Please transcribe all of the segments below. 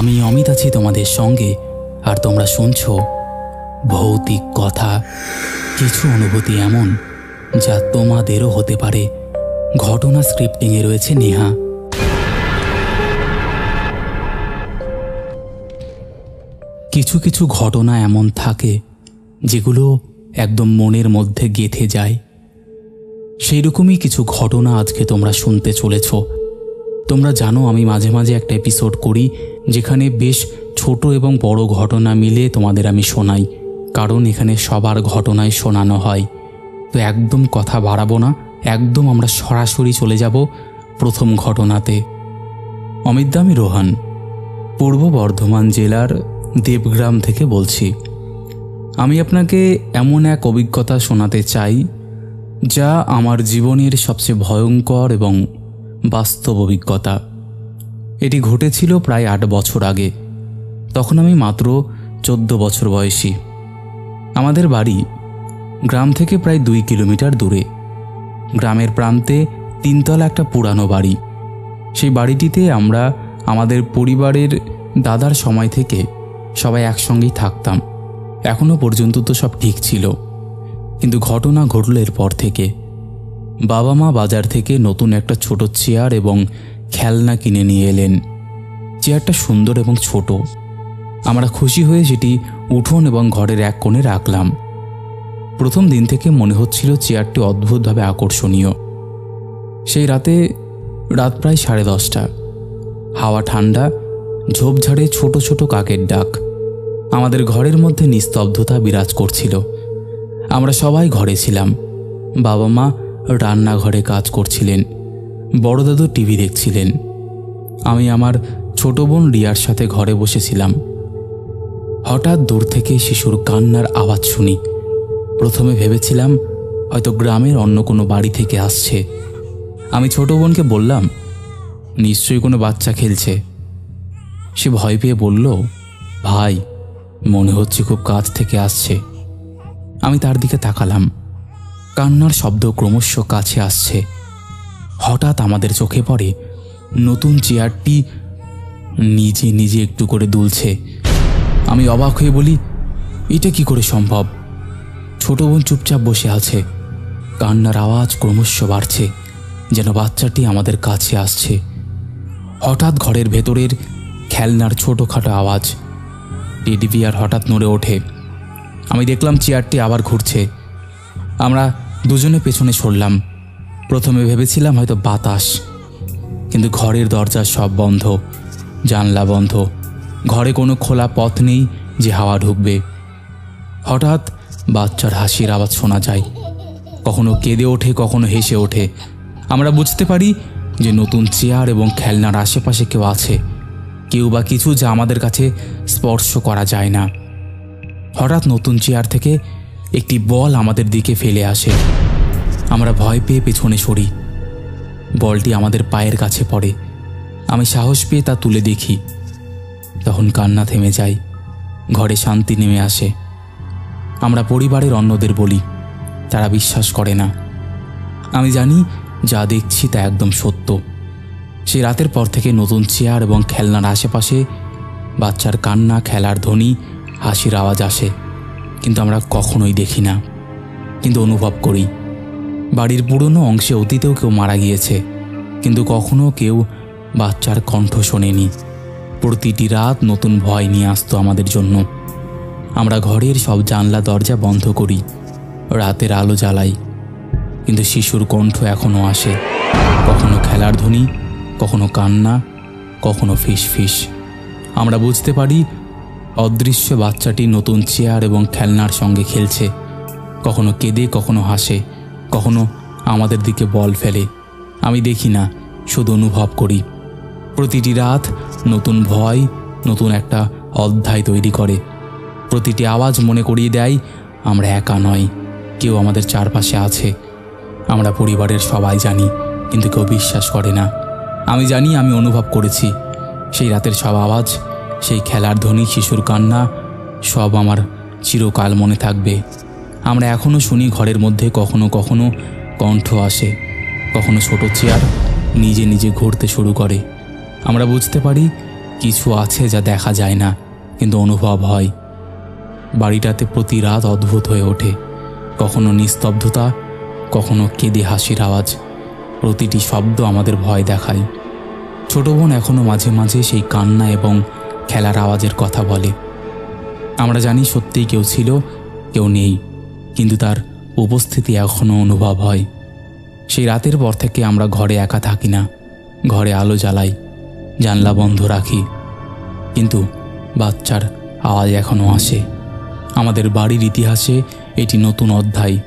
আমি অমিত আছি তোমাদের সঙ্গে, আর তোমরা শুনছো ভৌতিক কথা। কিছু অনুভূতি এমন যা তোমাদেরও হতে পারে। ঘটনা স্ক্রিপ্টিংয়ে রয়েছে নেহা। কিছু কিছু ঘটনা এমন থাকে যেগুলো একদম মনের মধ্যে গেঁথে যায়। সেই রকমই কিছু ঘটনা আজকে তোমরা শুনতে চলেছ। তোমরা জানো আমি মাঝে মাঝে একটা এপিসোড করি যেখানে বেশ ছোট এবং বড় ঘটনা মিলে তোমাদের আমি শোনাই, কারণ এখানে সবার ঘটনাই শোনানো হয়। তো একদম কথা বাড়াবো না, একদম আমরা সরাসরি চলে যাব প্রথম ঘটনাতে। অমিত, আমি রোহান, পূর্ব বর্ধমান জেলার দেবগ্রাম থেকে বলছি। আমি আপনাকে এমন এক অভিজ্ঞতা শোনাতে চাই যা আমার জীবনের সবচেয়ে ভয়ঙ্কর এবং বাস্তব অভিজ্ঞতা। এটি ঘটেছিল প্রায় 8 বছর আগে। তখন আমি মাত্র 14 বছর বয়সী। আমাদের বাড়ি গ্রাম থেকে প্রায় 2 কিলোমিটার দূরে। গ্রামের প্রান্তে 3 তলা একটা পুরানো বাড়ি। সেই বাড়িটিতে আমরা আমাদের পরিবারের দাদার সময় থেকে সবাই একসঙ্গেই থাকতাম। এখনও পর্যন্ত তো সব ঠিক ছিল, কিন্তু ঘটনা ঘটল এরপর থেকে। বাবা মা বাজার থেকে নতুন একটা ছোট চেয়ার এবং খেলনা কিনে নিয়ে এলেন। চেয়ারটা সুন্দর এবং ছোট। আমরা খুশি হয়ে সেটি উঠোন এবং ঘরের এক কোণে রাখলাম। প্রথম দিন থেকে মনে হচ্ছিল চেয়ারটি অদ্ভুতভাবে আকর্ষণীয়। সেই রাত প্রায় 10:30। হাওয়া ঠান্ডা, ঝোপঝাড়ে ছোট ছোট কাকের ডাক। আমাদের ঘরের মধ্যে নিস্তব্ধতা বিরাজ করছিল। আমরা সবাই ঘরে ছিলাম। বাবা মা রান্নাঘরে কাজ করছিলেন, বড় দাদু টিভি দেখছিলেন। আমি আমার ছোট বোন রিয়ার সাথে ঘরে বসেছিলাম। হঠাৎ দূর থেকে শিশুর কান্নার আওয়াজ শুনি। প্রথমে ভেবেছিলাম হয়তো গ্রামের অন্য কোনো বাড়ি থেকে আসছে। আমি ছোট বোনকে বললাম, নিশ্চয়ই কোনো বাচ্চা খেলছে। সে ভয় পেয়ে বলল, ভাই, মনে হচ্ছে খুব কাছ থেকে আসছে। আমি তার দিকে তাকালাম। কান্নার শব্দ ক্রমশ কাছে আসছে। হঠাৎ আমাদের চোখে পড়ে নতুন চেয়ারটি নিজে নিজে একটু করে দুলছে। আমি অবাক হয়ে বলি, এটা কি করে সম্ভব? ছোট বোন চুপচাপ বসে আছে। কান্নার আওয়াজ ক্রমশ বাড়ছে, যেন বাচ্চাটি আমাদের কাছে আসছে। হঠাৎ ঘরের ভেতরের খেলনার ছোটোখাটো আওয়াজ। টেডি বিয়ার হঠাৎ নড়ে ওঠে। আমি দেখলাম চেয়ারটি আবার ঘুরছে। আমরা দুজনে পেছনে সরলাম। প্রথমে ভেবেছিলাম হয়তো বাতাস, কিন্তু ঘরের দরজা সব বন্ধ, জানলা বন্ধ। ঘরে কোনো খোলা পথ নেই যে হাওয়া ঢুকবে। হঠাৎ বাচ্চার হাসির আওয়াজ শোনা যায়। কখনো কেঁদে ওঠে, কখনো হেসে ওঠে। আমরা বুঝতে পারি যে নতুন চেয়ার এবং খেলনার আশেপাশে কেউ আছে, কেউ বা কিছু যা আমাদের কাছে স্পর্শ করা যায় না। হঠাৎ নতুন চেয়ার থেকে একটি বল আমাদের দিকে ফেলে আসে। আমরা ভয় পেয়ে পেছনে সরি। বলটি আমাদের পায়ের কাছে পড়ে। আমি সাহস পেয়ে তা তুলে দেখি। তখন কান্না থেমে যায়, ঘরে শান্তি নেমে আসে। আমরা পরিবারের অন্যদের বলি, তারা বিশ্বাস করে না। আমি জানি যা দেখছি তা একদম সত্য। সেই রাতের পর থেকে নতুন চেয়ার এবং খেলনার আশেপাশে বাচ্চার কান্না, খেলার ধ্বনি, হাসির আওয়াজ আসে, কিন্তু আমরা কখনোই দেখি না, কিন্তু অনুভব করি। বাড়ির পুরনো অংশে অতীতেও কেউ মারা গিয়েছে, কিন্তু কখনো কেউ বাচ্চার কণ্ঠ শোনেনি। প্রতিটি রাত নতুন ভয় নিয়ে আসতো আমাদের জন্য। আমরা ঘরের সব জানলা দরজা বন্ধ করি, রাতের আলো জ্বালাই, কিন্তু শিশুর কণ্ঠ এখনও আসে। কখনো খেলার ধ্বনি, কখনো কান্না, কখনো ফিস ফিস। আমরা বুঝতে পারি অদৃশ্য বাচ্চাটি নতুন চেয়ার এবং খেলনার সঙ্গে খেলছে। কখনো কেঁদে, কখনো হাসে, কখনো আমাদের দিকে বল ফেলে। আমি দেখি না, শুধু অনুভব করি। প্রতিটি রাত নতুন ভয়, নতুন একটা অধ্যায় তৈরি করে। প্রতিটি আওয়াজ মনে করিয়ে দেয় আমরা একা নয়, কেউ আমাদের চারপাশে আছে। আমরা পরিবারের সবাই জানি, কিন্তু কেউ বিশ্বাস করে না। আমি জানি, আমি অনুভব করেছি। সেই রাতের সব আওয়াজ, সেই খেলার ধ্বনি, শিশুর কান্না, সব আমার চিরকাল মনে থাকবে। আমরা এখনও শুনি ঘরের মধ্যে কখনো কখনো কণ্ঠ আসে, কখনো ছোট চেয়ার নিজে নিজে ঘুরতে শুরু করে। আমরা বুঝতে পারি কিছু আছে যা দেখা যায় না কিন্তু অনুভব হয়। বাড়িটাতে প্রতি রাত অদ্ভুত হয়ে ওঠে, কখনো নিস্তব্ধতা, কখনো কেঁদে হাসির আওয়াজ। প্রতিটি শব্দ আমাদের ভয় দেখায়। ছোট বোন এখনও মাঝে মাঝে সেই কান্না এবং খেলার আওয়াজের কথা বলে। আমরা জানি সত্যিই কেউ ছিল, কেউ নেই, কিন্তু তার উপস্থিতি এখনও অনুভব হয়। সেই রাতের পর থেকে আমরা ঘরে একা থাকি না, ঘরে আলো জ্বালাই, জানলা বন্ধ রাখি, কিন্তু বাচ্চার আওয়াজ এখনও আসে। আমাদের বাড়ির ইতিহাসে এটি নতুন অধ্যায়।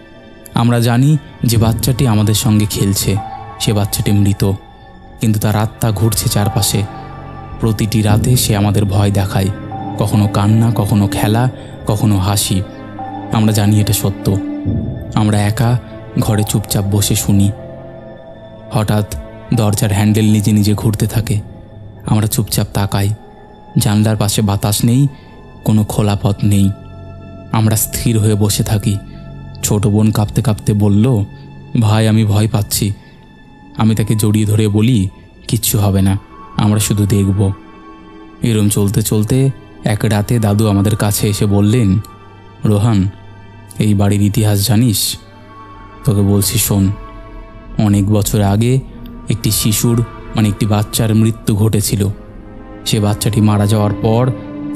আমরা জানি যে বাচ্চাটি আমাদের সঙ্গে খেলছে, সে বাচ্চাটি মৃত, কিন্তু তার আত্মা ঘুরছে চারপাশে। প্রতিটি রাতে সে আমাদের ভয় দেখায়, কখনো কান্না, কখনো খেলা, কখনো হাসি। আমরা জানি এটা সত্য। আমরা একা ঘরে চুপচাপ বসে শুনি। হঠাৎ দরজার হ্যান্ডেল নিজে নিজে ঘুরতে থাকে। আমরা চুপচাপ তাকাই। জানলার পাশে বাতাস নেই, কোনো খোলা পথ নেই। আমরা স্থির হয়ে বসে থাকি। ছোট বোন কাঁপতে কাঁপতে বলল, ভাই আমি ভয় পাচ্ছি। আমি তাকে জড়িয়ে ধরে বলি, কিচ্ছু হবে না, আমরা শুধু দেখব। এরম চলতে চলতে এক রাতে দাদু আমাদের কাছে এসে বললেন, রোহান, এই বাড়ির ইতিহাস জানিস? তোকে বলছি শোন। অনেক বছর আগে একটি শিশুর একটি বাচ্চার মৃত্যু ঘটেছিল। সে বাচ্চাটি মারা যাওয়ার পর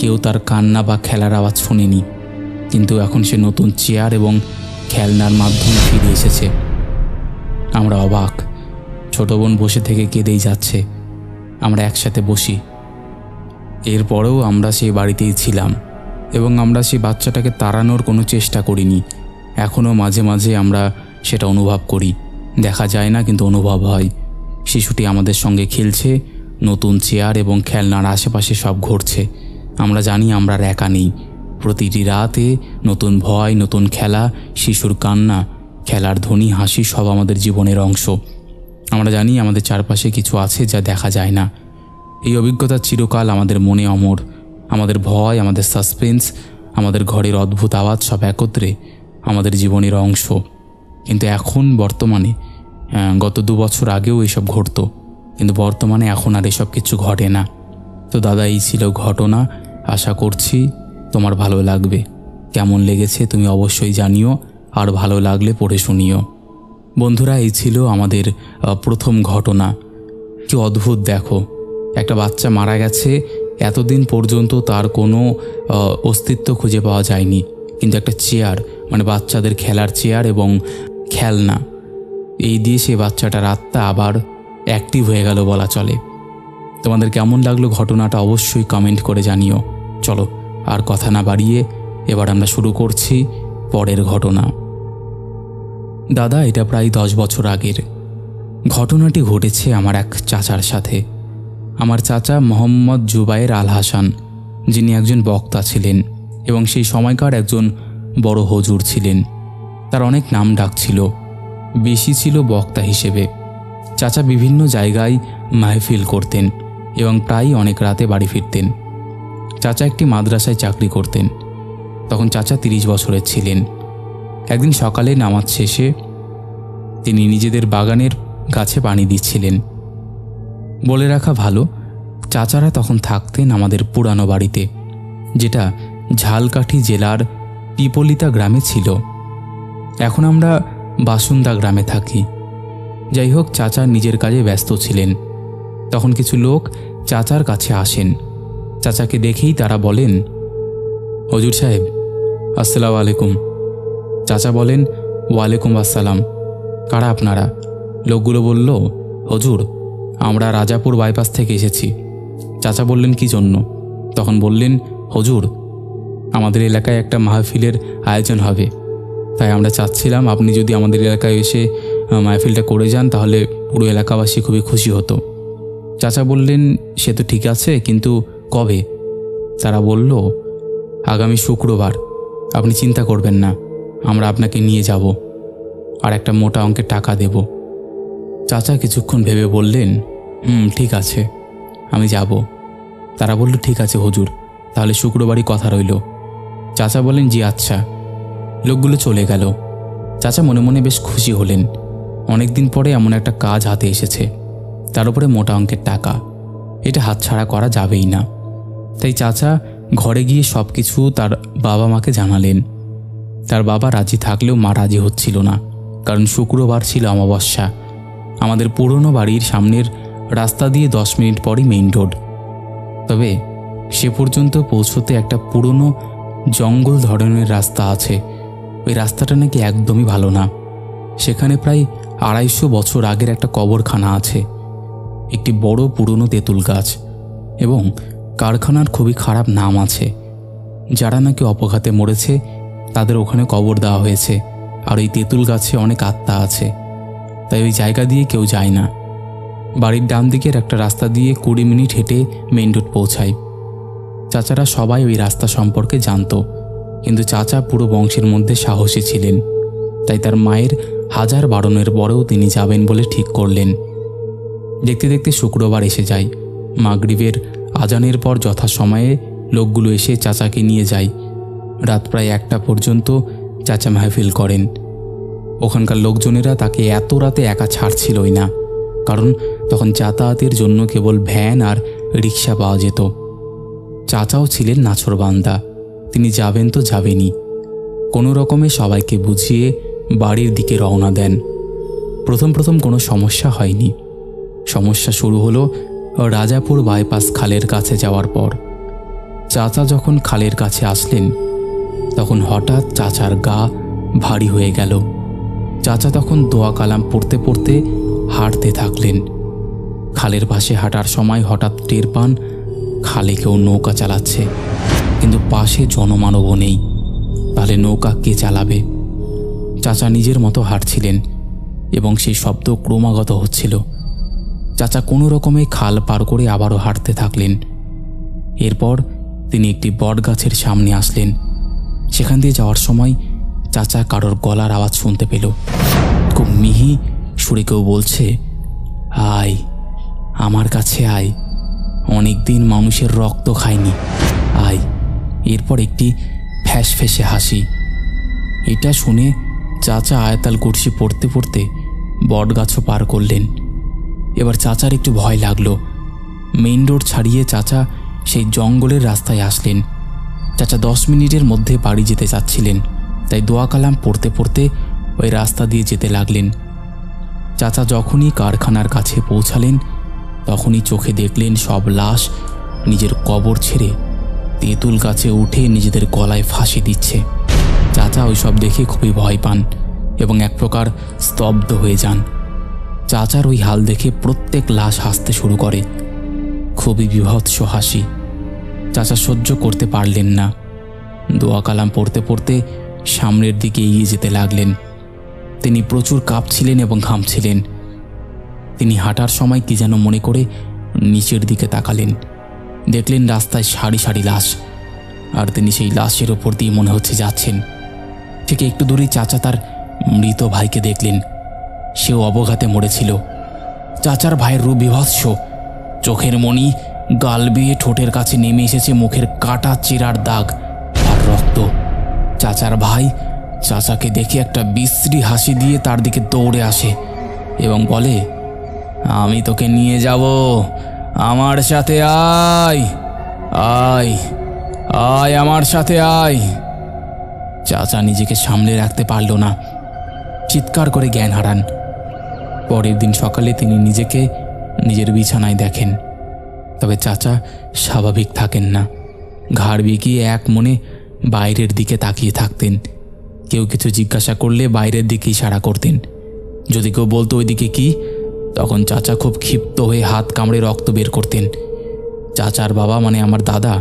কেউ তার কান্না বা খেলার আওয়াজ শোনেনি, কিন্তু এখন সে নতুন চেয়ার এবং খেলনার মাধ্যমে ফিরে এসেছে। আমরা অবাক। ছোট বোন বসে থেকে কেঁদেই যাচ্ছে। আমরা একসাথে বসি। এরপরেও আমরা সেই বাড়িতেই ছিলাম এবং আমরা সেই বাচ্চাটাকে তাড়ানোর কোনো চেষ্টা করিনি। এখনও মাঝে মাঝে আমরা সেটা অনুভব করি। দেখা যায় না, কিন্তু অনুভব হয়। শিশুটি আমাদের সঙ্গে খেলছে, নতুন চেয়ার এবং খেলনার আশেপাশে সব ঘটছে। আমরা জানি আমরা আর একা নেই। প্রতিটি রাতে নতুন ভয়, নতুন খেলা, শিশুর কান্না, খেলার ধ্বনি, হাসি সব আমাদের জীবনের অংশ। আমরা জানি আমাদের চারপাশে কিছু আছে যা দেখা যায় না। এই অভিজ্ঞতা চিরকাল আমাদের মনে অমর। আমাদের ভয়, আমাদের সাসপেন্স, আমাদের ঘরের অদ্ভুত আওয়াজ সব একত্রে আমাদের জীবনের অংশ। কিন্তু এখন বর্তমানে, গত 2 বছর আগেও এসব ঘটতো, কিন্তু বর্তমানে এখন আর এসব কিছু ঘটে না। তো দাদা, এই ছিল ঘটনা। আশা করছি তোমার ভালো লাগবে। কেমন লেগেছে তুমি অবশ্যই জানিও, আর ভালো লাগলে পড়ে শুনিও। বন্ধুরা, এই ছিল আমাদের প্রথম ঘটনা। কি অদ্ভুত দেখো, একটা বাচ্চা মারা গেছে, এতদিন পর্যন্ত তার কোনো অস্তিত্ব খুঁজে পাওয়া যায়নি, কিন্তু একটা চেয়ার, বাচ্চাদের খেলার চেয়ার এবং খেলনা, এই দিয়ে সে বাচ্চাটার আত্মা আবার অ্যাক্টিভ হয়ে গেল বলা চলে। তোমাদের কেমন লাগলো ঘটনাটা অবশ্যই কমেন্ট করে জানিও। চলো আর কথা না বাড়িয়ে এবার আমরা শুরু করছি পরের ঘটনা। দাদা, এটা প্রায় 10 বছর আগের ঘটনাটি ঘটেছে আমার এক চাচার সাথে। আমার চাচা মোহাম্মদ জুবায়ের আল হাসান, যিনি একজন বক্তা ছিলেন এবং সেই সময়কার একজন বড় হুজুর ছিলেন। তার অনেক নাম ডাক ছিল, বেশি ছিল বক্তা হিসেবে। চাচা বিভিন্ন জায়গায় মাহফিল করতেন এবং প্রায়ই অনেক রাতে বাড়ি ফিরতেন। চাচা একটি মাদ্রাসায় চাকরি করতেন। তখন চাচা 30 বছরের ছিলেন। একদিন সকালে নামাজ শেষে তিনি নিজেদের বাগানের গাছে পানি দিচ্ছিলেন। বলে রাখা ভালো, চাচারা তখন থাকতেন আমাদের পুরানো বাড়িতে, যেটা ঝালকাঠি জেলার পিপলিতা গ্রামে ছিল। এখন আমরা বাসুন্দা গ্রামে থাকি। যাই হোক, চাচা নিজের কাজে ব্যস্ত ছিলেন। তখন কিছু লোক চাচার কাছে আসেন। চাচাকে দেখেই তারা বলেন, হুজুর সাহেব, আসসালামু আলাইকুম। চাচা বলেন, ওয়ালাইকুম আসসালাম। কারা আপনারা? লোকগুলো বলল, হুজুর, আমরা রাজাপুর বাইপাস থেকে এসেছি। চাচা বললেন, কি জন্য? তখন বললেন, হুজুর, আমাদের এলাকায় একটা মাহফিলের আয়োজন হবে, তাই আমরা চাচ্ছিলাম আপনি যদি আমাদের এলাকায় এসে মাহফিলটা করে যান তাহলে পুরো এলাকাবাসী খুবই খুশি হতো। চাচা বললেন, সে তো ঠিক আছে, কিন্তু কবে? তারা বলল, আগামী শুক্রবার। আপনি চিন্তা করবেন না, আমরা আপনাকে নিয়ে যাব আর একটা মোটা অঙ্কের টাকা দেব। চাচা কিছুক্ষণ ভেবে বললেন, ঠিক আছে, আমি যাব। তারা বলল, ঠিক আছে হুজুর, তাহলে শুক্রবারই কথা রইল। চাচা বলেন, জি আচ্ছা। লোকগুলো চলে গেল। চাচা মনে মনে বেশ খুশি হলেন। অনেক দিন পরে এমন একটা কাজ হাতে এসেছে, তার উপরে মোটা অঙ্কের টাকা। এটা হাতছাড়া করা যাবেই না। তাই চাচা ঘরে গিয়ে সব কিছু তার বাবা মাকে জানালেন। তার বাবা রাজি থাকলেও মা রাজি হচ্ছিল না, কারণ শুক্রবার ছিল অমাবস্যা। আমাদের পুরনো বাড়ির সামনের রাস্তা দিয়ে 10 মিনিট পরই মেইন রোড। তবে সে পর্যন্ত পৌঁছতে একটা পুরনো জঙ্গল ধরনের রাস্তা আছে। ওই রাস্তাটা নাকি একদমই ভালো না। সেখানে প্রায় 250 বছর আগের একটা কবরখানা আছে, একটি বড় পুরনো তেঁতুল গাছ এবং কারখানার খুবই খারাপ নাম আছে। যারা নাকি অপঘাতে মরেছে তাদের ওখানে কবর দেওয়া হয়েছে। আর ওই তেঁতুল গাছে অনেক আত্মা আছে, তাই ওই জায়গা দিয়ে কেউ যায় না। বাড়ির ডান দিকের একটা রাস্তা দিয়ে 20 মিনিট হেঁটে মেইন রোড পৌঁছায়। চাচারা সবাই ওই রাস্তা সম্পর্কে জানত, কিন্তু চাচা পুরো বংশের মধ্যে সাহসী ছিলেন। তাই তার মায়ের হাজার বারণের পরেও তিনি যাবেন বলে ঠিক করলেন। দেখতে দেখতে শুক্রবার এসে যায়। মাগরিবের আজানের পর যথাসময়ে লোকগুলো এসে চাচাকে নিয়ে যায়। রাত প্রায় 1টা পর্যন্ত চাচা মাহফিল করেন। ওখানকার লোকজনেরা তাকে এত রাতে একা ছাড়ছিলই না, কারণ তখন যাতায়াতের জন্য কেবল ভ্যান আর রিক্সা পাওয়া যেত। চাচাও ছিলেন নাছোড়বান্দা, তিনি যাবেন তো যাবেনই। কোনো রকমে সবাইকে বুঝিয়ে বাড়ির দিকে রওনা দেন। প্রথম প্রথম কোনো সমস্যা হয়নি। সমস্যা শুরু হলো রাজাপুর বাইপাস খালের কাছে যাওয়ার পর। চাচা যখন খালের কাছে আসলেন তখন হঠাৎ চাচার গা ভারী হয়ে গেল। চাচা তখন দোয়া কালাম পড়তে পড়তে হাঁটতে থাকলেন। খালের পাশে হাঁটার সময় হঠাৎ টের পান খালে কেউ নৌকা চালাচ্ছে, কিন্তু পাশে জনমানবও নেই। তাহলে নৌকা কে চালাবে? চাচা নিজের মতো হাঁটছিলেন এবং সেই শব্দ ক্রমাগত হচ্ছিল। চাচা কোনো রকমে খাল পার করে আবারও হাঁটতে থাকলেন। এরপর তিনি একটি বটগাছের সামনে আসলেন। সেখান দিয়ে যাওয়ার সময় চাচা কারোর গলার আওয়াজ শুনতে পেল। খুব মিহি সুরে কেউ বলছে, আয় আমার কাছে আয়, অনেকদিন মানুষের রক্ত খায়নি, আয়। এরপর একটি ফ্যাস ফেসে হাসি। এটা শুনে চাচা আয়াতাল কুরসি পড়তে পড়তে বটগাছও পার করলেন। এবার চাচার একটু ভয় লাগলো। মেইন রোড ছাড়িয়ে চাচা সেই জঙ্গলের রাস্তায় আসলেন। চাচা 10 মিনিটের মধ্যে বাড়ি যেতে চাচ্ছিলেন, তাই দোয়া কালাম পড়তে পড়তে ওই রাস্তা দিয়ে যেতে লাগলেন। চাচা যখনই কারখানার কাছে পৌঁছালেন তখনই চোখে দেখলেন সব লাশ নিজের কবর ছেড়ে তেঁতুল গাছে উঠে নিজেদের গলায় ফাঁসি দিচ্ছে। চাচা ওইসব দেখে খুবই ভয় পান এবং এক প্রকার স্তব্ধ হয়ে যান। চাচার ওই হাল দেখে প্রত্যেক লাশ হাসতে শুরু করে, খুবই বীভৎস হাসি। চাচা সহ্য করতে পারলেন না। দোয়া কালাম পড়তে পড়তে সামনের দিকে এগিয়ে যেতে লাগলেন। তিনি প্রচুর কাঁপছিলেন এবং ঘামছিলেন। তিনি হাঁটার সময় কি যেন মনে করে নিচের দিকে তাকালেন। দেখলেন রাস্তায় সারি সারি লাশ, আর তিনি সেই লাশের ওপর দিয়ে মনে হচ্ছে যাচ্ছেন। ঠিক একটু দূরেই চাচা তার মৃত ভাইকে দেখলেন। সেও অবঘাতে মরেছিল। চাচার ভাইয়ের রূপ বিভৎস, চোখের মণি গাল বেয়ে ঠোঁটের কাছে নেমে এসেছে, মুখের কাটা চেরার দাগ আর রক্ত। চাচার ভাই চাচাকে দেখে একটা বিশ্রী হাসি দিয়ে তার দিকে দৌড়ে আসে এবং বলে, আমি তোকে নিয়ে যাব, আমার সাথে আয়, আয় আয় আমার সাথে আয়। চাচা নিজেকে সামলে রাখতে পারল না, চিৎকার করে জ্ঞান হারান। পরের দিন সকালে তিনি নিজেকে নিজের বিছানায় দেখেন। তবে চাচা স্বাভাবিক থাকেন না। ঘাড় বেঁকিয়ে এক মনে বাইরের দিকে তাকিয়ে থাকতেন। কেউ কিছু জিজ্ঞাসা করলে বাইরের দিকে ইশারা করতেন। যদি কেউ বলতো ওইদিকে কি, তখন চাচা খুব ক্ষিপ্ত হয়ে হাত কামড়ে রক্ত বের করতেন। চাচার বাবা মানে আমার দাদা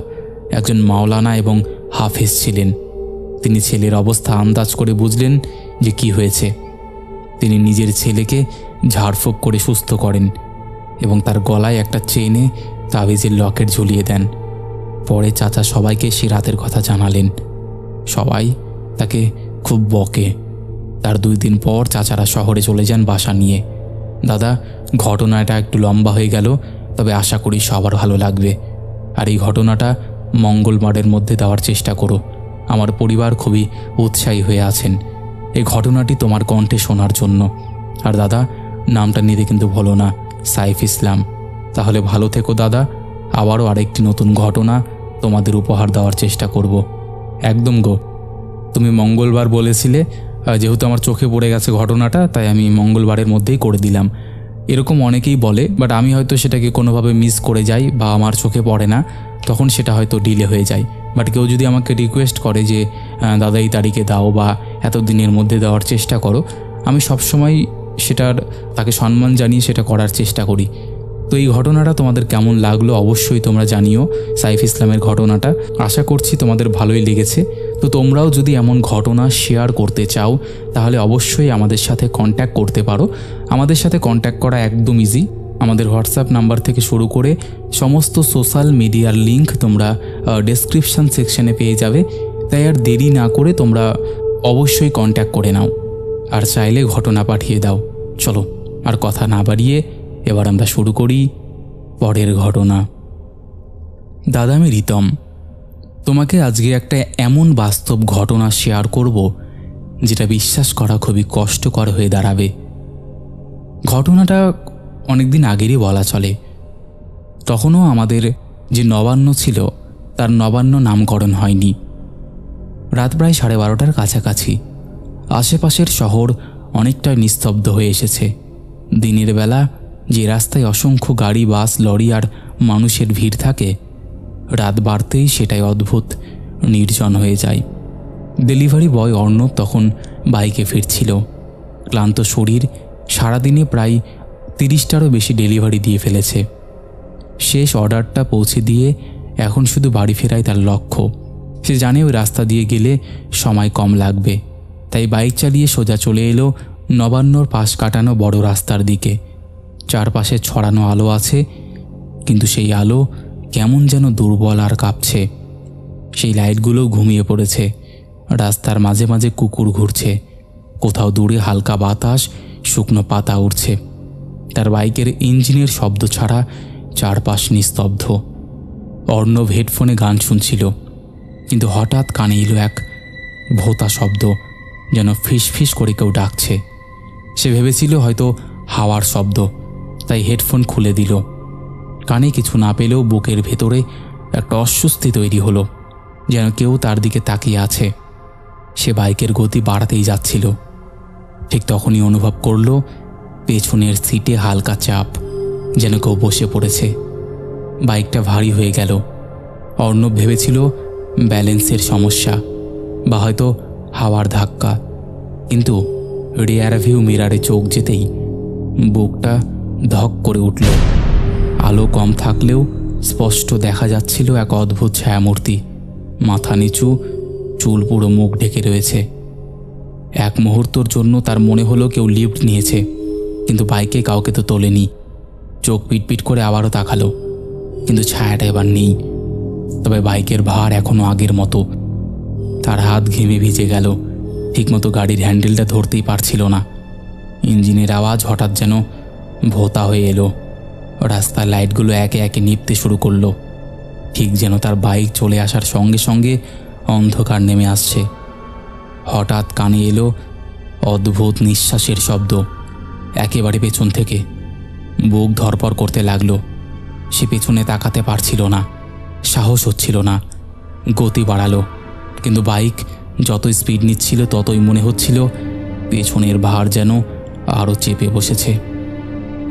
একজন মাওলানা এবং হাফেজ ছিলেন। তিনি ছেলের অবস্থা আন্দাজ করে বুঝলেন যে কি হয়েছে। তিনি নিজের ছেলেকে ঝাড়ফুঁক করে সুস্থ করেন এবং তার গলায় একটা চেনে তাবিজের লকেট ঝুলিয়ে দেন। পরে চাচা সবাইকে সে রাতের কথা জানালেন। সবাই তাকে খুব বকে। তার 2 দিন পর চাচারা শহরে চলে যান বাসা নিয়ে। দাদা, ঘটনাটা একটু লম্বা হয়ে গেল, তবে আশা করি সবার ভালো লাগবে। আর এই ঘটনাটা মঙ্গলবারের মধ্যে দেওয়ার চেষ্টা করো। আমার পরিবার খুবই উৎসাহী হয়ে আছেন এই ঘটনাটি তোমার কণ্ঠে শোনার জন্য। আর দাদা, নামটা নিতে কিন্তু ভুলো না, সাইফ ইসলাম। তাহলে ভালো থেকো দাদা। আবারও আরেকটি নতুন ঘটনা তোমাদের উপহার দেওয়ার চেষ্টা করব। একদম গো। তুমি মঙ্গলবার বলেছিলে, যেহেতু আমার চোখে পড়ে গেছে ঘটনাটা, তাই আমি মঙ্গলবারের মধ্যেই করে দিলাম। এরকম অনেকেই বলে, বাট আমি হয়তো সেটাকে কোনোভাবে মিস করে যাই বা আমার চোখে পড়ে না, তখন সেটা হয়তো ডিলে হয়ে যায়। বাট কেউ যদি আমাকে রিকোয়েস্ট করে যে দাদা এই তারিখে দাও বা এত দিনের মধ্যে দেওয়ার চেষ্টা করো, আমি সবসময় সেটার তাকে সম্মান জানিয়ে সেটা করার চেষ্টা করি। তো এই ঘটনাটা তোমাদের কেমন লাগলো অবশ্যই তোমরা জানিও। সাইফ ইসলামের ঘটনাটা আশা করছি তোমাদের ভালোই লেগেছে। তো তোমরাও যদি এমন ঘটনা শেয়ার করতে চাও তাহলে অবশ্যই আমাদের সাথে কন্ট্যাক্ট করতে পারো। আমাদের সাথে কন্ট্যাক্ট করা একদম ইজি। আমাদের হোয়াটসঅ্যাপ নাম্বার থেকে শুরু করে সমস্ত সোশ্যাল মিডিয়ার লিঙ্ক তোমরা ডেসক্রিপশন সেকশনে পেয়ে যাবে। তাই আর দেরি না করে তোমরা অবশ্যই কন্ট্যাক্ট করে নাও, আর চাইলে ঘটনা পাঠিয়ে দাও। চলো আর কথা না বাড়িয়ে এবার আমরা শুরু করি পরের ঘটনা। দাদা, আমি রিতম। তোমাকে আজকে একটা এমন বাস্তব ঘটনা শেয়ার করব যেটা বিশ্বাস করা খুবই কষ্টকর হয়ে দাঁড়াবে। ঘটনাটা অনেকদিন আগেরই বলা চলে। তখনও আমাদের যে নবান্ন ছিল তার নবান্ন নামকরণ হয়নি। রাত প্রায় 12:30টার কাছাকাছি। আশেপাশের শহর অনেকটাই নিস্তব্ধ হয়ে এসেছে। দিনের বেলা যে রাস্তায় অসংখ্য গাড়ি, বাস, লরি আর মানুষের ভিড় থাকে, রাত বাড়তেই সেটাই অদ্ভুত নির্জন হয়ে যায়। ডেলিভারি বয় অর্ণব তখন বাইকে ফিরছিল। ক্লান্ত শরীর, সারাদিনে প্রায় 30টারও বেশি ডেলিভারি দিয়ে ফেলেছে। শেষ অর্ডারটা পৌঁছে দিয়ে এখন শুধু বাড়ি ফেরাই তার লক্ষ্য। সে জানে ওই রাস্তা দিয়ে গেলে সময় কম লাগবে, তাই বাইক চালিয়ে সোজা চলে এলো নবান্নর পাশ কাটানো বড় রাস্তার দিকে। চারপাশে ছড়ানো আলো আছে, কিন্তু সেই আলো কেমন যেন দুর্বল আর কাঁপছে। সেই লাইটগুলো ঘুমিয়ে পড়েছে। রাস্তার মাঝে মাঝে কুকুর ঘুরছে, কোথাও দূরে হালকা বাতাস, শুকনো পাতা উড়ছে। তার বাইকের ইঞ্জিনের শব্দ ছাড়া চারপাশ নিস্তব্ধ। অর্ণব হেডফোনে গান শুনছিল, কিন্তু হঠাৎ কানে এলো এক ভোঁতা শব্দ, যেন ফিস ফিস করে কেউ ডাকছে। সে ভেবেছিল হয়তো হাওয়ার শব্দ, তাই হেডফোন খুলে দিল। কানে কিছু না পেলেও বুকের ভেতরে একটা অস্বস্তি তৈরি হলো, যেন কেউ তার দিকে তাকিয়ে আছে। সে বাইকের গতি বাড়াতেই যাচ্ছিল। ঠিক তখনই অনুভব করল পেছনের সিটে হালকা চাপ, যেন কেউ বসে পড়েছে। বাইকটা ভারী হয়ে গেল। অর্ণব ভেবেছিল ব্যালেন্সের সমস্যা বা হয়তো হাওয়ার ধাক্কা, কিন্তু রিয়ার ভিউ মিরারে চোখ যেতেই বুকটা ধক করে উঠল। আলো কম থাকলেও স্পষ্ট দেখা যাচ্ছিল এক অদ্ভুত ছায়ামূর্তি। মাথা নিচু, চুল পুরো মুখ ঢেকে রয়েছে। এক মুহূর্তর জন্য তার মনে হলো কেউ লিফট নিয়েছে, কিন্তু বাইকে কাউকে তো তোলেনি। চোখ পিটপিট করে আবারও তাকালো, কিন্তু ছায়াটা এবার নেই। তবে বাইকের ভার এখনো আগের মতো। তার হাত ঘেমে ভিজে গেল, ঠিকমতো গাড়ির হ্যান্ডেলটা ধরতেই পারছিল না। ইঞ্জিনের আওয়াজ হঠাৎ যেন ভোঁতা হয়ে এলো। রাস্তার লাইটগুলো একে একে নিভতে শুরু করলো, ঠিক যেন তার বাইক চলে আসার সঙ্গে সঙ্গে অন্ধকার নেমে আসছে। হঠাৎ কানে এলো অদ্ভুত নিঃশ্বাসের শব্দ, একেবারে পেছন থেকে। বুক ধরপড় করতে লাগলো। সে পেছনে তাকাতে পারছিল না, সাহস হচ্ছিল না। গতি বাড়ালো, কিন্তু বাইক যত স্পিড নিচ্ছিল ততই মনে হচ্ছিল পেছনের ভার যেন আরও চেপে বসেছে।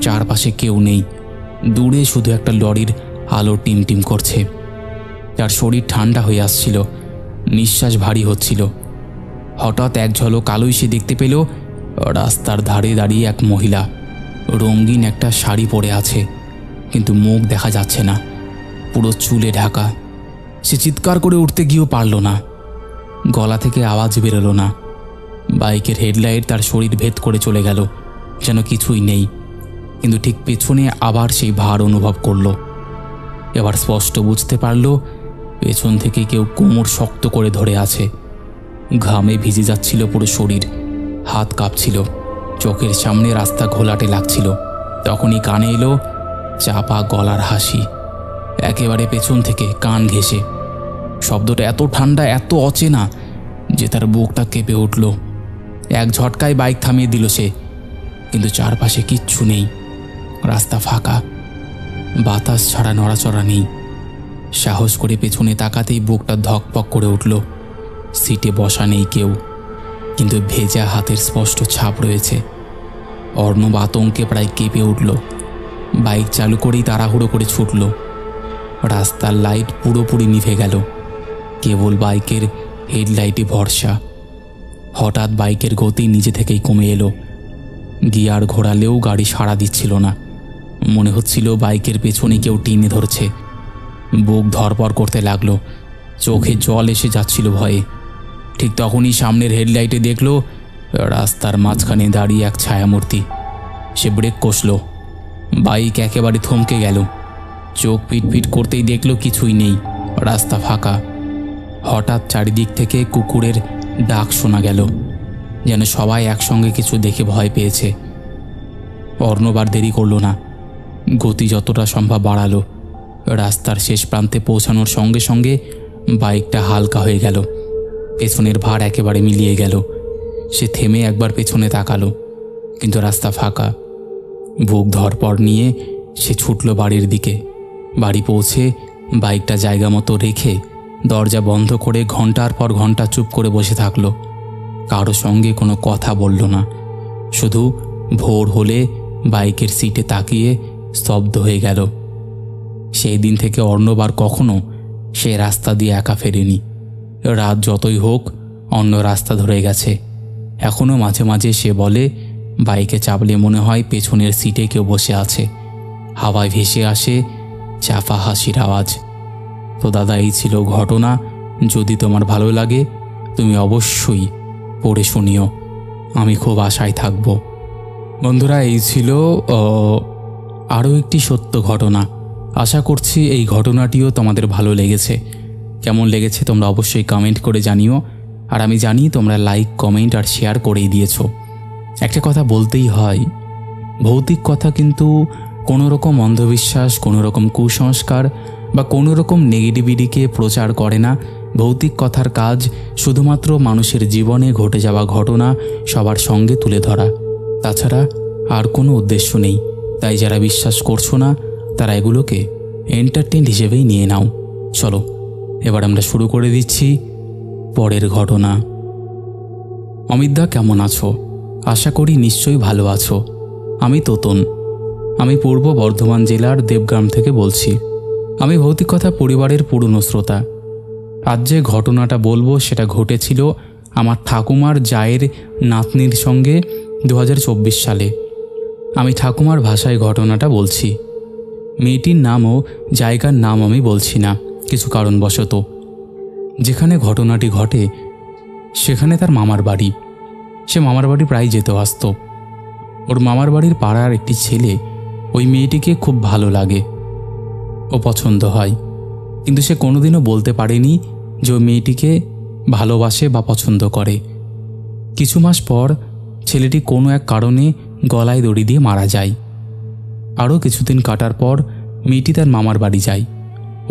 চারপাশে কেউ নেই, দূরে শুধু একটা লরির আলো টিমটিম করছে। তার শরীর ঠান্ডা হয়ে আসছিল, নিঃশ্বাস ভারী হচ্ছিল। হঠাৎ এক ঝলক আলোয় সে দেখতে পেল রাস্তার ধারে দাঁড়িয়ে এক মহিলা। রঙিন একটা শাড়ি পরে আছে, কিন্তু মুখ দেখা যাচ্ছে না, পুরো চুলে ঢাকা। সে চিৎকার করে উঠতে গিয়েও পারল না, গলা থেকে আওয়াজ বেরোলো না। বাইকের হেডলাইট তার শরীর ভেদ করে চলে গেল, যেন কিছুই নেই। কিন্তু ঠিক পেছনে আবার সেই ভার অনুভব করল। এবার স্পষ্ট বুঝতে পারল পেছন থেকে কেউ কোমর শক্ত করে ধরে আছে। ঘামে ভিজে যাচ্ছিল পুরো শরীর, হাত কাঁপছিল, চোখের সামনে রাস্তা ঘোলাটে লাগছিল। তখনই কানে এলো চাপা গলার হাসি, একেবারে পেছন থেকে, কান ঘেঁষে। শব্দটা এত ঠান্ডা, এত অচেনা যে তার বুকটা কেঁপে উঠল। এক ঝটকায় বাইক থামিয়ে দিল সে, কিন্তু চারপাশে কিচ্ছু নেই, রাস্তা ফাঁকা। বাতাস ছাড়া নড়াচড়া নেই। সাহস করে পেছনে তাকাতেই বুকটা ধকপক করে উঠল। সিটে বসা নেই কেউ, কিন্তু ভেজা হাতের স্পষ্ট ছাপ রয়েছে। অর্ণব আতঙ্কে প্রায় কেঁপে উঠল। বাইক চালু করেই তাড়াহুড়ো করে ছুটল। রাস্তার লাইট পুরোপুরি নিভে গেল, কেবল বাইকের হেডলাইটে ভরসা। হঠাৎ বাইকের গতি নিজে থেকেই কমে এলো। গিয়ার ঘোরালেও গাড়ি সাড়া দিচ্ছিল না। মনে হচ্ছিল বাইকের পেছনে কেউ টেনে ধরছে। বুক ধরপড় করতে লাগলো, চোখে জল এসে যাচ্ছিল ভয়ে। ঠিক তখনই সামনের হেডলাইটে দেখল রাস্তার মাঝখানে দাঁড়িয়ে এক ছায়ামূর্তি। সে ব্রেক কষল, বাইক একেবারে থমকে গেল। চোখ পিটপিট করতেই দেখল কিছুই নেই, রাস্তা ফাঁকা। হঠাৎ চারিদিক থেকে কুকুরের ডাক শোনা গেল, যেন সবাই একসঙ্গে কিছু দেখে ভয় পেয়েছে। অর্ণব আর দেরি করল না, গতি যতটা সম্ভব বাড়ালো। রাস্তার শেষ প্রান্তে পৌঁছানোর সঙ্গে সঙ্গে বাইকটা হালকা হয়ে গেল, পেছনের ভার একেবারে মিলিয়ে গেল। সে থেমে একবার পেছনে তাকালো, কিন্তু রাস্তা ফাঁকা। বুক ধরপড় নিয়ে সে ছুটল বাড়ির দিকে। বাড়ি পৌঁছে বাইকটা জায়গা মতো রেখে দরজা বন্ধ করে ঘন্টার পর ঘন্টা চুপ করে বসে থাকলো। কারো সঙ্গে কোনো কথা বলল না, শুধু ভোর হলে বাইকের সিটে তাকিয়ে স্তব্ধ হয়ে গেল। সেই দিন থেকে অর্ণব আর কখনো সে রাস্তা দিয়ে একা ফেরেনি। রাত যতই হোক অন্য রাস্তা ধরে গেছে। এখনও মাঝে মাঝে সে বলে, বাইকে চাপলে মনে হয় পেছনের সিটে কেউ বসে আছে। হাওয়ায় ভেসে আসে চাপা হাসির আওয়াজ। তো দাদা, এই ছিল ঘটনা। যদি তোমার ভালো লাগে তুমি অবশ্যই পড়ে শুনিও, আমি খুব আশায় থাকব। বন্ধুরা, এই ছিল আরও একটি সত্য ঘটনা। আশা করছি এই ঘটনাটিও তোমাদের ভালো লেগেছে। কেমন লেগেছে তোমরা অবশ্যই কমেন্ট করে জানিও। আর আমি জানি তোমরা লাইক, কমেন্ট আর শেয়ার করেই দিয়েছো। একটা কথা বলতেই হয়, ভৌতিক কথা কিন্তু কোনো রকম অন্ধবিশ্বাস, কোনো রকম কুসংস্কার বা কোনো রকম নেগেটিভিটিকে প্রচার করে না। ভৌতিক কথার কাজ শুধুমাত্র মানুষের জীবনে ঘটে যাওয়া ঘটনা সবার সঙ্গে তুলে ধরা, তাছাড়া আর কোনো উদ্দেশ্য নেই। তাই যারা বিশ্বাস করছো না তারা এগুলোকে এন্টারটেইন হিসেবেই নিয়ে নাও। চলো এবার আমরা শুরু করে দিচ্ছি পরের ঘটনা। অমিতদা, কেমন আছো? আশা করি নিশ্চয়ই ভালো আছো। আমি তোতন। আমি পূর্ব বর্ধমান জেলার দেবগ্রাম থেকে বলছি। আমি ভৌতিক কথা পরিবারের পুরনো শ্রোতা। আজ যে ঘটনাটা বলবো সেটা ঘটেছিল আমার ঠাকুমার জায়ের নাতনির সঙ্গে 2024 সালে। আমি ঠাকুমার ভাষায় ঘটনাটা বলছি। মেয়েটির নাম ও জায়গার নাম আমি বলছি না, কিছু কারণবশত। যেখানে ঘটনাটি ঘটে সেখানে তার মামার বাড়ি। সে মামার বাড়ি প্রায় যেতে আসতো। ওর মামার বাড়ির পাড়ার একটি ছেলে ওই মেয়েটিকে খুব ভালো লাগে, ও পছন্দ হয়, কিন্তু সে কোনোদিনও বলতে পারেনি যে ওই মেয়েটিকে ভালোবাসে বা পছন্দ করে। কিছু মাস পর ছেলেটি কোনো এক কারণে গলায় দড়ি দিয়ে মারা যায়। আরও কিছুদিন কাটার পর মেয়েটি তার মামার বাড়ি যায়।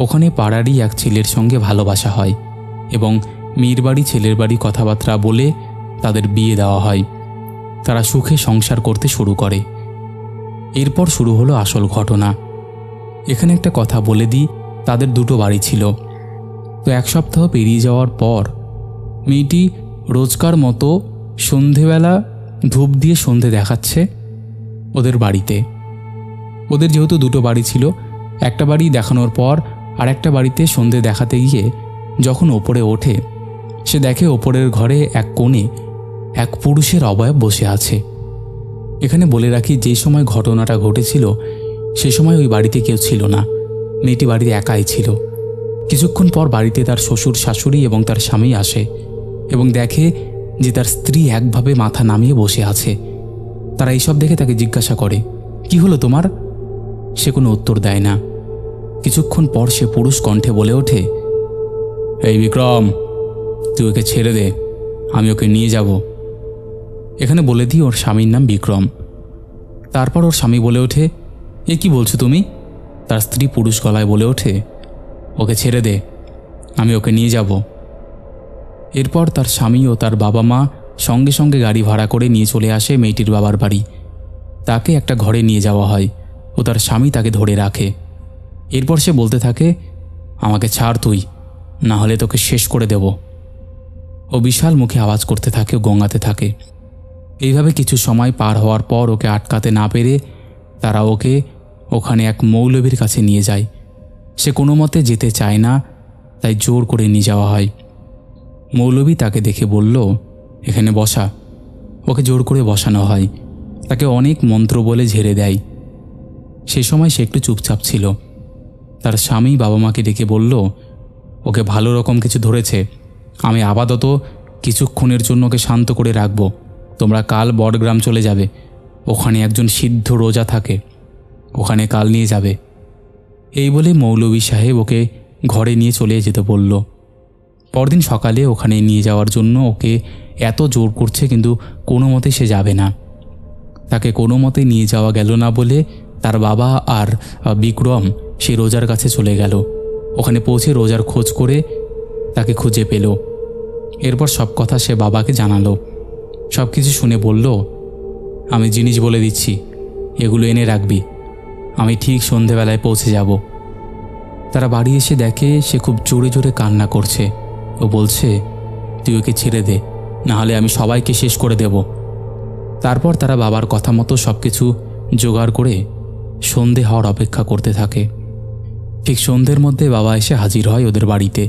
ওখানে পাড়ারই এক ছেলের সঙ্গে ভালোবাসা হয় এবং মেয়ের বাড়ি ছেলের বাড়ি কথাবার্তা বলে তাদের বিয়ে দেওয়া হয়। তারা সুখে সংসার করতে শুরু করে। এরপর শুরু হলো আসল ঘটনা। এখানে একটা কথা বলে দিই, তাদের দুটো বাড়ি ছিল। তো এক সপ্তাহ পেরিয়ে যাওয়ার পর মেয়েটি রোজকার মতো সন্ধেবেলা ধূপ দিয়ে সন্ধে দেখাচ্ছে ওদের বাড়িতে। ওদের যেহেতু দুটো বাড়ি ছিল, একটা বাড়ি দেখানোর পর আর একটা বাড়িতে সন্ধে দেখাতে গিয়ে যখন ওপরে ওঠে, সে দেখে ওপরের ঘরে এক কোণে এক পুরুষের অবয়ব বসে আছে। এখানে বলে রাখি, যে সময় ঘটনাটা ঘটেছিল সে সময় ওই বাড়িতে কেউ ছিল না। মেয়েটি বাড়িতে একাই ছিল। কিছুক্ষণ পর বাড়িতে তার শ্বশুর, শাশুড়ি এবং তার স্বামী আসে এবং দেখে যে তার স্ত্রী একভাবে মাথা নামিয়ে বসে আছে। তারা এইসব দেখে তাকে জিজ্ঞাসা করে, কি হলো তোমার? সে কোনো উত্তর দেয় না। কিছুক্ষণ পর সে পুরুষ কণ্ঠে বলে ওঠে, এই বিক্রম, তুই ওকে ছেড়ে দে, আমি ওকে নিয়ে যাব। এখানে বলে দিই ওর স্বামীর নাম বিক্রম। তারপর ওর স্বামী বলে ওঠে, এ কি বলছো তুমি? তার স্ত্রী পুরুষ গলায় বলে ওঠে, ওকে ছেড়ে দে, আমি ওকে নিয়ে যাব। এরপর তার স্বামী ও তার বাবা মা সঙ্গে সঙ্গে গাড়ি ভাড়া করে নিয়ে চলে আসে মেয়েটির বাবার বাড়ি। তাকে একটা ঘরে নিয়ে যাওয়া হয় ও তার স্বামী তাকে ধরে রাখে। এরপর সে বলতে থাকে, আমাকে ছাড় তুই, না হলে তোকে শেষ করে দেব। ও বিশাল মুখে আওয়াজ করতে থাকে ও গঙ্গাতে থাকে। এইভাবে কিছু সময় পার হওয়ার পর ওকে আটকাতে না পেরে তারা ওকে ওখানে এক মৌলবীর কাছে নিয়ে যায়। সে কোনো মতে যেতে চায় না, তাই জোর করে নিয়ে যাওয়া হয়। মৌলবী তাকে দেখে বলল, এখানে বসা। ওকে জোর করে বসানো হয়। তাকে অনেক মন্ত্র বলে ঝেড়ে দেয়। সে সময় সে একটু চুপচাপ ছিল। তার স্বামী বাবা মাকে ডেকে বলল, ওকে ভালো রকম কিছু ধরেছে, আমি আপাতত কিছুক্ষণের জন্য ওকে শান্ত করে রাখব। তোমরা কাল বটগ্রাম চলে যাবে, ওখানে একজন সিদ্ধ রোজা থাকে, ওখানে কাল নিয়ে যাবে। এই বলে মৌলবী সাহেব ওকে ঘরে নিয়ে চলে যেতে বলল। পরদিন সকালে ওখানে নিয়ে যাওয়ার জন্য ওকে এত জোর করছে, কিন্তু কোনো মতে সে যাবে না। তাকে কোনো মতে নিয়ে যাওয়া গেল না বলে তার বাবা আর বিক্রম সে রোজার কাছে চলে গেল। ওখানে পৌঁছে রোজার খোঁজ করে তাকে খুঁজে পেল। এরপর সব কথা সে বাবাকে জানালো। সব কিছু শুনে বলল, আমি জিনিস বলে দিচ্ছি, এগুলো এনে রাখবি, আমি ঠিক সন্ধেবেলায় পৌঁছে যাব। তারা বাড়ি এসে দেখে সে খুব জোরে জোরে কান্না করছে। ও বলছে, তুই ওকে ছেড়ে দে, নাহলে আমি সবাইকে শেষ করে দেব। তারপর তারা বাবার কথা মতো সব কিছু জোগাড় করে সন্ধে হওয়ার অপেক্ষা করতে থাকে। ঠিক সন্ধ্যের মধ্যে বাবা এসে হাজির হয় ওদের বাড়িতে।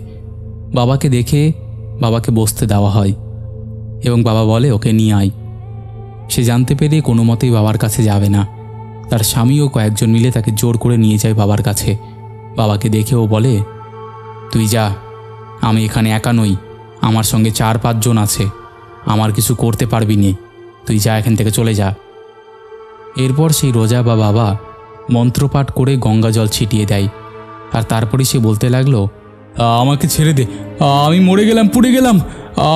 বাবাকে দেখে বাবাকে বসতে দেওয়া হয় এবং বাবা বলে, ওকে নিয়ে আয়। সে জানতে পেরে কোনো মতেই বাবার কাছে যাবে না। তার স্বামী ও কয়েকজন মিলে তাকে জোর করে নিয়ে যায় বাবার কাছে। বাবাকে দেখে ও বলে, তুই যা, আমি এখানে একা নই, আমার সঙ্গে 4-5 জন আছে, আমার কিছু করতে পারবি নে, তুই যা, এখান থেকে চলে যা। এরপর সেই রোজা বা বাবা মন্ত্রপাঠ করে গঙ্গা জল ছিটিয়ে দেয়। আর তারপরে সে বলতে লাগলো, আমাকে ছেড়ে দে, আমি মরে গেলাম, পুড়ে গেলাম,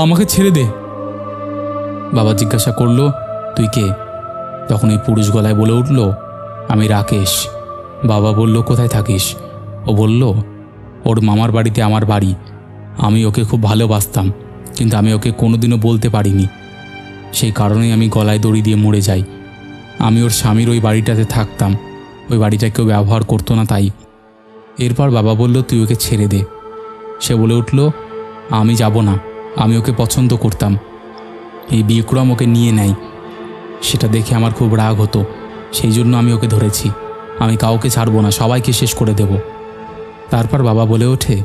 আমাকে ছেড়ে দে। বাবা জিজ্ঞাসা করলো, তুই কে? তখন ওই পুরুষ গলায় বলে উঠল, আমি রাকেশ। বাবা বলল, কোথায় থাকিস? ও বলল, ওর মামার বাড়িতে আমার বাড়ি। আমি ওকে খুব ভালোবাসতাম, কিন্তু আমি ওকে কোনোদিনও বলতে পারিনি, সেই কারণেই আমি গলায় দড়ি দিয়ে মরে যাই। আমি ওর স্বামীর ওই বাড়িটাতে থাকতাম, ওই বাড়িটা কেউ ব্যবহার করতো না তাই। এরপর বাবা বলল, তুই ওকে ছেড়ে দে। সে বলে উঠল, আমি যাব না, আমি ওকে পছন্দ করতাম, এই বিক্রম ওকে নিয়ে নেয়, সেটা দেখে আমার খুব রাগ হতো, সেই জন্য আমি ওকে ধরেছি, আমি কাউকে ছাড়বো না, সবাইকে শেষ করে দেব। তারপর বাবা বলে ওঠে,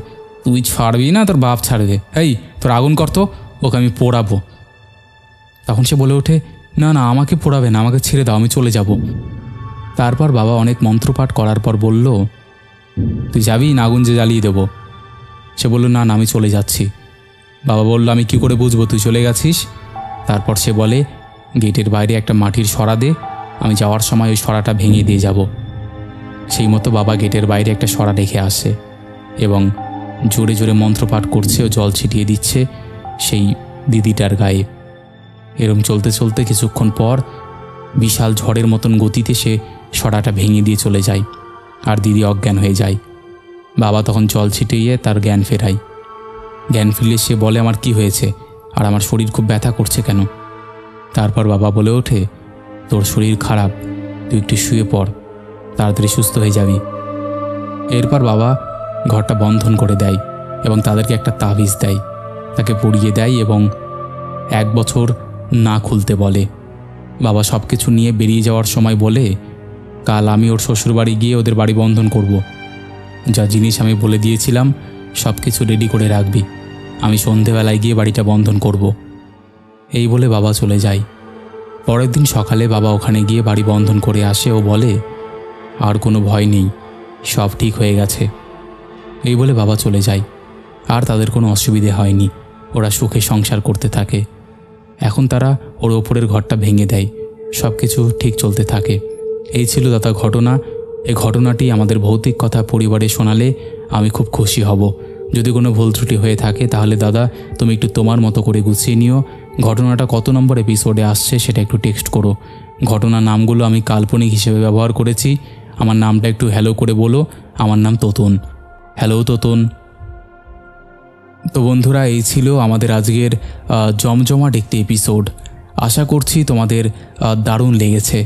তুই ছাড়বি না, তোর বাপ ছাড়ে দে, এই তোর আগুন করতো, ওকে আমি পোড়াবো। তখন সে বলে ওঠে, না না, আমাকে পোড়াবে না, আমাকে ছেড়ে দাও, আমি চলে যাব। তারপর বাবা অনেক মন্ত্রপাঠ করার পর বলল, তুই যাবি না আগুন যে জ্বালিয়ে দেবো? সে বলল, না না, আমি চলে যাচ্ছি। বাবা বলল, আমি কি করে বুঝবো তুই চলে গেছিস? তারপর সে বলে, গেটের বাইরে একটা মাটির সরা দে, আমি যাওয়ার সময় ওই সরাটা ভেঙে দিয়ে যাব। সেই মতো বাবা গেটের বাইরে একটা সরা রেখে আসে এবং জোরে জোরে মন্ত্রপাঠ করছে ও জল ছিটিয়ে দিচ্ছে সেই দিদিটার গায়ে। এরম চলতে চলতে কিছুক্ষণ পর বিশাল ঝড়ের মতন গতিতে সে সরাটা ভেঙে দিয়ে চলে যায় আর দিদি অজ্ঞান হয়ে যায়। বাবা তখন জল ছিটিয়ে তার জ্ঞান ফেরায়। জ্ঞান ফিরলে সে বলে, আমার কি হয়েছে আর আমার শরীর খুব ব্যথা করছে কেন? তারপর বাবা বলে ওঠে, তোর শরীর খারাপ, তুই একটু শুয়ে পড়, তাড়াতাড়ি সুস্থ হয়ে যাবি। এরপর বাবা ঘরটা বন্ধন করে দেয় এবং তাদেরকে একটা তাবিজ দেয়, তাকে পরিয়ে দেয় এবং 1 বছর না খুলতে বলে। বাবা সব কিছু নিয়ে বেরিয়ে যাওয়ার সময় বলে, কাল আমি ওর শ্বশুরবাড়ি গিয়ে ওদের বাড়ি বন্ধন করব। যা জিনিস আমি বলে দিয়েছিলাম সব কিছু রেডি করে রাখবি, আমি সন্ধেবেলায় গিয়ে বাড়িটা বন্ধন করব। এই বলে বাবা চলে যায়। পরের দিন সকালে বাবা ওখানে গিয়ে বাড়ি বন্ধন করে আসে ও বলে, আর কোনো ভয় নেই, সব ঠিক হয়ে গেছে। এই বলে বাবা চলে যায়। আর তাদের কোনো অসুবিধে হয়নি, ওরা সুখে সংসার করতে থাকে। এখন তারা ওর ওপরের ঘরটা ভেঙে দেয়, সব কিছু ঠিক চলতে থাকে। এই ছিল দাদা ঘটনা। এই ঘটনাটি আমাদের ভৌতিক কথা পরিবারে শোনালে আমি খুব খুশি হব। যদি কোনো ভুল ত্রুটি হয়ে থাকে তাহলে দাদা তুমি একটু তোমার মতো করে গুছিয়ে নিও। ঘটনাটা কত নম্বর এপিসোডে আসছে সেটা একটু টেক্সট করো। ঘটনার নামগুলো আমি কাল্পনিক হিসেবে ব্যবহার করেছি। আমার নামটা একটু হ্যালো করে বলো। আমার নাম তোতন। হ্যালো তোতন। তো বন্ধুরা, এই ছিল আমাদের আজকের জমজমাট একটি এপিসোড। আশা করছি তোমাদের দারুণ লেগেছে।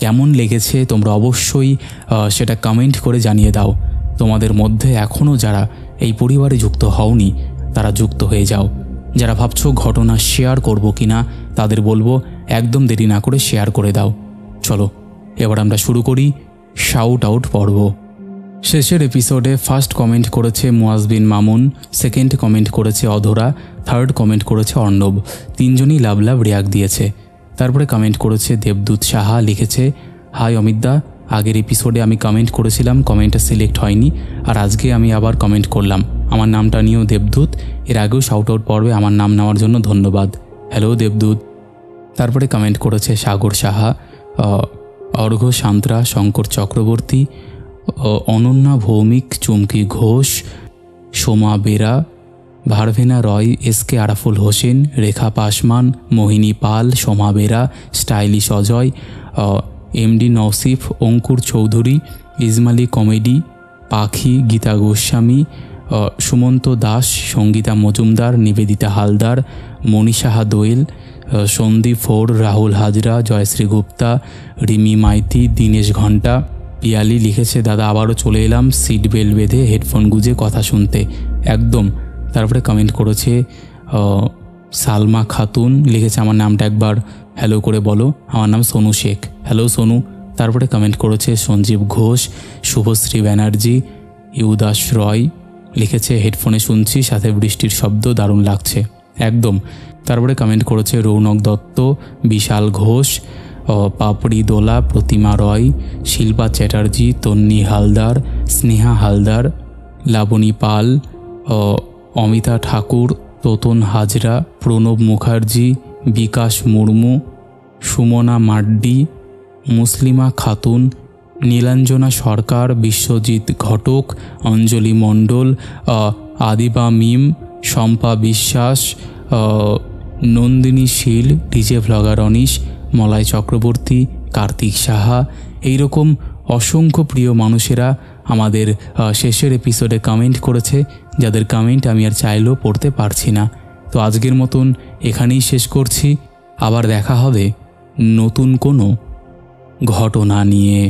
কেমন লেগেছে তোমরা অবশ্যই সেটা কমেন্ট করে জানিয়ে দাও। তোমাদের মধ্যে এখনও যারা এই পরিবারে যুক্ত হওনি তারা যুক্ত হয়ে যাও। যারা ভাবছো ঘটনা শেয়ার করব কিনা তাদের বলবো একদম দেরি না করে শেয়ার করে দাও। চলো এবার আমরা শুরু করি শাউট আউট পর্ব। শেষের এপিসোডে ফার্স্ট কমেন্ট করেছে মুয়াজ বিন মামুন, সেকেন্ড কমেন্ট করেছে অধরা, থার্ড কমেন্ট করেছে অর্ণব। তিনজনই লাভ লাভ রিয়াক্ট দিয়েছে। তারপরে কমেন্ট করেছে দেবদূত সাহা, লিখেছে হাই অমিতদা, আগের এপিসোডে আমি কমেন্ট করেছিলাম, কমেন্টটা সিলেক্ট হয়নি, আর আজকে আমি আবার কমেন্ট করলাম। আমার নামটা নিয়েও দেবদূত, এর আগেও শাউট আউট পর্বে আমার নাম নেওয়ার জন্য ধন্যবাদ। হ্যালো দেবদূত। তারপরে কমেন্ট করেছে সাগর সাহা, অর্ঘ্য সান্ত্রা, শঙ্কর চক্রবর্তী, অনন্যা ভৌমিক, চুমকি ঘোষ, সোমা বেরা, ভারভেনা রয়, এসকে আরাফুল হোসেন, রেখা পাসমান, মোহিনী পাল, সোমা বেরা, স্টাইলিশ অজয়, এমডি নওসিফ, অঙ্কুর চৌধুরী, ইজমালি কমেডি, পাখি, গীতা গোস্বামী, সুমন্ত দাস, সঙ্গীতা মজুমদার, নিবেদিতা হালদার, মনীষাহা দোয়েল, সন্দীপ ফোর, রাহুল হাজরা, জয়শ্রী গুপ্তা, রিমি মাইতি, দীনেশ ঘণ্টা, পিয়ালি লিখেছে দাদা আবারও চলে এলাম সিট বেল্ট বেঁধে হেডফোন গুঁজে কথা শুনতে, একদম। তারপরে কমেন্ট করেছে সালমা খাতুন, লিখেছে আমার নামটা একবার হ্যালো করে বলো, আমার নাম সোনু শেখ। হ্যালো সোনু। তারপরে কমেন্ট করেছে সঞ্জীব ঘোষ, শুভশ্রী ব্যানার্জি, ইউদাস রয়, লিখেছে হেডফোনে শুনছি, সাথে বৃষ্টির শব্দ, দারুণ লাগছে, একদম। তারপরে কমেন্ট করেছে রৌনক দত্ত, বিশাল ঘোষ, পাপড়ি দোলা, প্রতিমা রয়, শিল্পা চ্যাটার্জি, তন্নি হালদার, স্নেহা হালদার, লাবণী পাল, অমিতা ঠাকুর, তোতন হাজরা, প্রণব মুখার্জি, বিকাশ মুর্মু, সুমনা মাড্ডি, মুসলিমা খাতুন, নীলাঞ্জনা সরকার, বিশ্বজিৎ ঘটক, অঞ্জলি মণ্ডল, আদিবা মিম, শম্পা বিশ্বাস, নন্দিনী শীল, ডিজে ভ্লগার অনিশ, মলয় চক্রবর্তী, কার্তিক সাহা, এইরকম অসংখ্য প্রিয় মানুষেরা আমাদের শেষের এপিসোডে কমেন্ট করেছে, যাদের কমেন্ট আমি আর চাইলেও পড়তে পারছি না। তো আজকের মতন এখানেই শেষ করছি, আবার দেখা হবে নতুন কোনো ঘটনা নিয়ে।